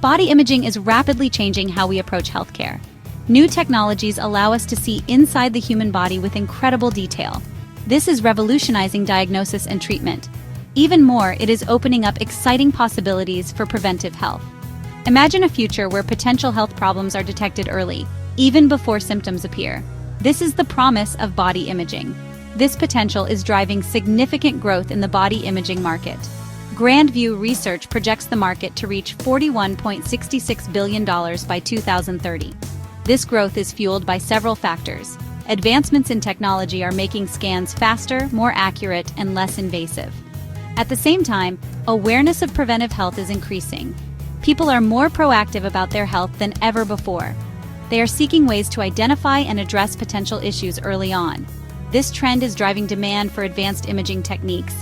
Body imaging is rapidly changing how we approach healthcare. New technologies allow us to see inside the human body with incredible detail. This is revolutionizing diagnosis and treatment. Even more, it is opening up exciting possibilities for preventive health. Imagine a future where potential health problems are detected early, even before symptoms appear. This is the promise of body imaging. This potential is driving significant growth in the body imaging market. Grandview Research projects the market to reach $41.66 billion by 2030. This growth is fueled by several factors. Advancements in technology are making scans faster, more accurate, and less invasive. At the same time, awareness of preventive health is increasing. People are more proactive about their health than ever before. They are seeking ways to identify and address potential issues early on. This trend is driving demand for advanced imaging techniques.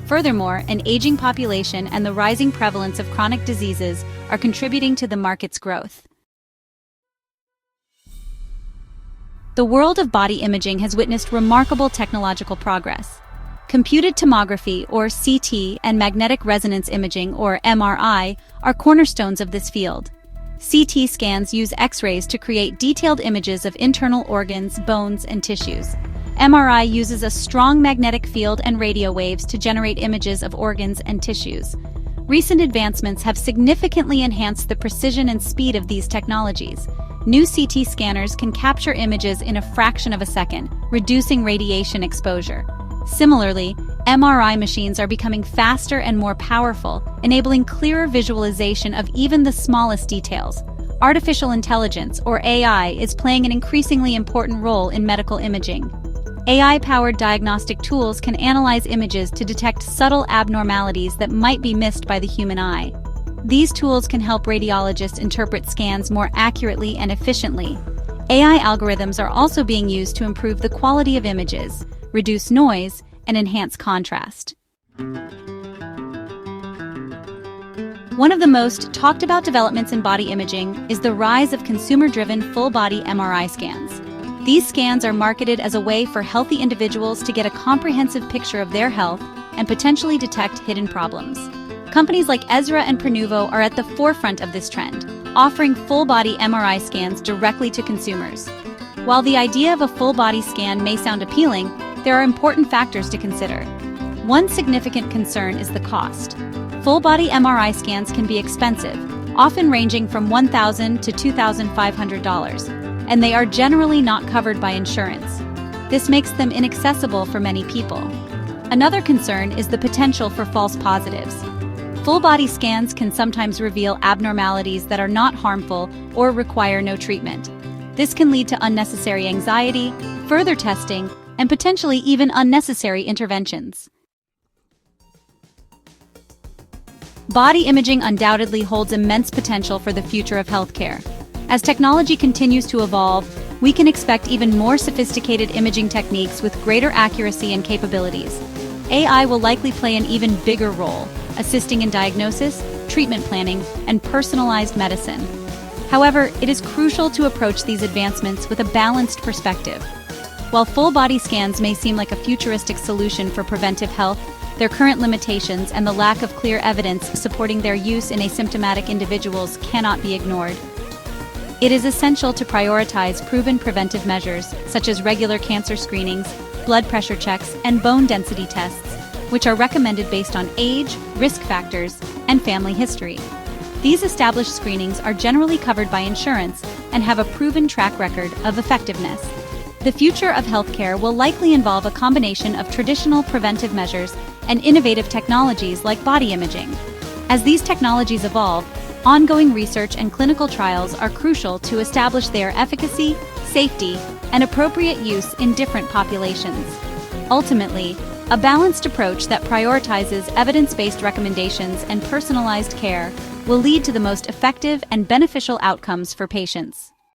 Furthermore, an aging population and the rising prevalence of chronic diseases are contributing to the market's growth. The world of body imaging has witnessed remarkable technological progress. Computed tomography, or CT, and magnetic resonance imaging, or MRI, are cornerstones of this field. CT scans use X-rays to create detailed images of internal organs, bones, and tissues. MRI uses a strong magnetic field and radio waves to generate images of organs and tissues. Recent advancements have significantly enhanced the precision and speed of these technologies. New CT scanners can capture images in a fraction of a second, reducing radiation exposure. Similarly, MRI machines are becoming faster and more powerful, enabling clearer visualization of even the smallest details. Artificial intelligence, or AI, is playing an increasingly important role in medical imaging. AI-powered diagnostic tools can analyze images to detect subtle abnormalities that might be missed by the human eye. These tools can help radiologists interpret scans more accurately and efficiently. AI algorithms are also being used to improve the quality of images, reduce noise, and enhance contrast. One of the most talked about developments in body imaging is the rise of consumer-driven full-body MRI scans. These scans are marketed as a way for healthy individuals to get a comprehensive picture of their health and potentially detect hidden problems. Companies like Ezra and Prenuvo are at the forefront of this trend, offering full-body MRI scans directly to consumers. While the idea of a full-body scan may sound appealing, there are important factors to consider. One significant concern is the cost. Full-body MRI scans can be expensive, often ranging from $1,000 to $2,500, and they are generally not covered by insurance. This makes them inaccessible for many people. Another concern is the potential for false positives. Full-body scans can sometimes reveal abnormalities that are not harmful or require no treatment. This can lead to unnecessary anxiety, further testing, and potentially even unnecessary interventions. Body imaging undoubtedly holds immense potential for the future of healthcare. As technology continues to evolve, we can expect even more sophisticated imaging techniques with greater accuracy and capabilities. AI will likely play an even bigger role, assisting in diagnosis, treatment planning, and personalized medicine. However, it is crucial to approach these advancements with a balanced perspective. While full-body scans may seem like a futuristic solution for preventive health, their current limitations and the lack of clear evidence supporting their use in asymptomatic individuals cannot be ignored. It is essential to prioritize proven preventive measures, such as regular cancer screenings, blood pressure checks, and bone density tests, which are recommended based on age, risk factors, and family history. These established screenings are generally covered by insurance and have a proven track record of effectiveness. The future of healthcare will likely involve a combination of traditional preventive measures and innovative technologies like body imaging. As these technologies evolve, ongoing research and clinical trials are crucial to establish their efficacy, safety, and appropriate use in different populations. Ultimately, a balanced approach that prioritizes evidence-based recommendations and personalized care will lead to the most effective and beneficial outcomes for patients.